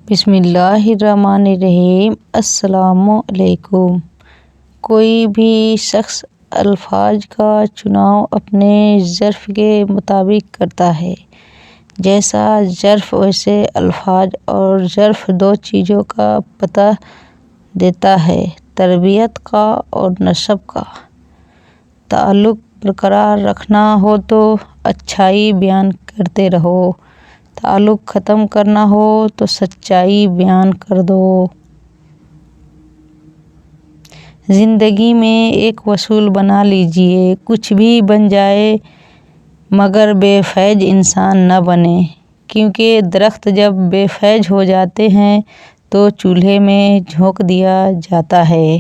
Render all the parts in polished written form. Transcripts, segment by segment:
بسم اللہ الرحمن الرحیم۔ السلام علیکم۔ کوئی بھی شخص الفاظ کا چناؤ اپنے ظرف کے مطابق کرتا ہے۔ جیسا ظرف ویسے الفاظ، اور ظرف دو چیزوں کا پتہ دیتا ہے: تربیت کا اور نسب کا۔ تعلق برقرار رکھنا ہو تو اچھائی بیان کرتے رہو، تعلق ختم کرنا ہو تو سچائی بیان کر دو۔ زندگی میں ایک اصول بنا لیجیے: کچھ بھی بن جائے مگر بے فیض انسان نہ بنے، کیونکہ درخت جب بے فیض ہو جاتے ہیں تو چولہے میں جھونک دیا جاتا ہے۔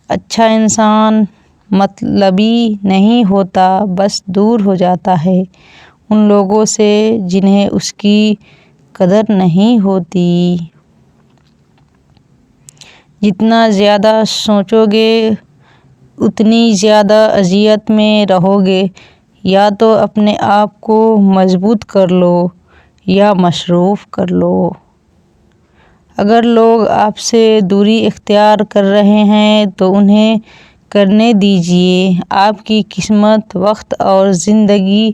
اچھا انسان مطلبی نہیں ہوتا، بس دور ہو جاتا ہے ان لوگوں سے جنہیں اس کی قدر نہیں ہوتی۔ جتنا زیادہ سوچو گے اتنی زیادہ اذیت میں رہو گے۔ یا تو اپنے آپ کو مضبوط کر لو یا مصروف کر لو۔ اگر لوگ آپ سے دوری اختیار کر رہے ہیں تو انہیں کرنے دیجیے۔ آپ کی قسمت، وقت اور زندگی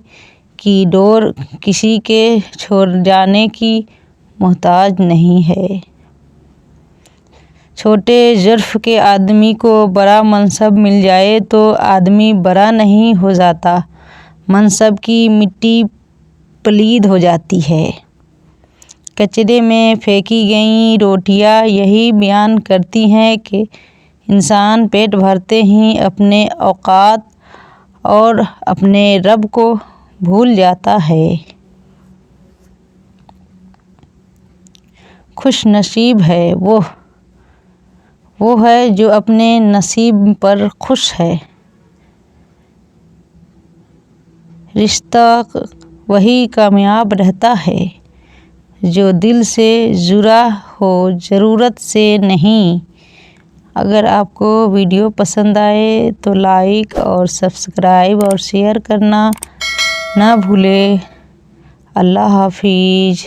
کی ڈور کسی کے چھوڑ جانے کی محتاج نہیں ہے۔ چھوٹے ظرف کے آدمی کو بڑا منصب مل جائے تو آدمی بڑا نہیں ہو جاتا، منصب کی مٹی پلید ہو جاتی ہے۔ کچرے میں پھینکی گئی روٹیاں یہی بیان کرتی ہیں کہ انسان پیٹ بھرتے ہی اپنے اوقات اور اپنے رب کو بھول جاتا ہے۔ خوش نصیب ہے وہ ہے جو اپنے نصیب پر خوش ہے۔ رشتہ وہی کامیاب رہتا ہے جو دل سے جڑا ہو، ضرورت سے نہیں۔ اگر آپ کو ویڈیو پسند آئے تو لائک اور سبسکرائب اور شیئر کرنا نہ بھولیں۔ اللہ حافظ۔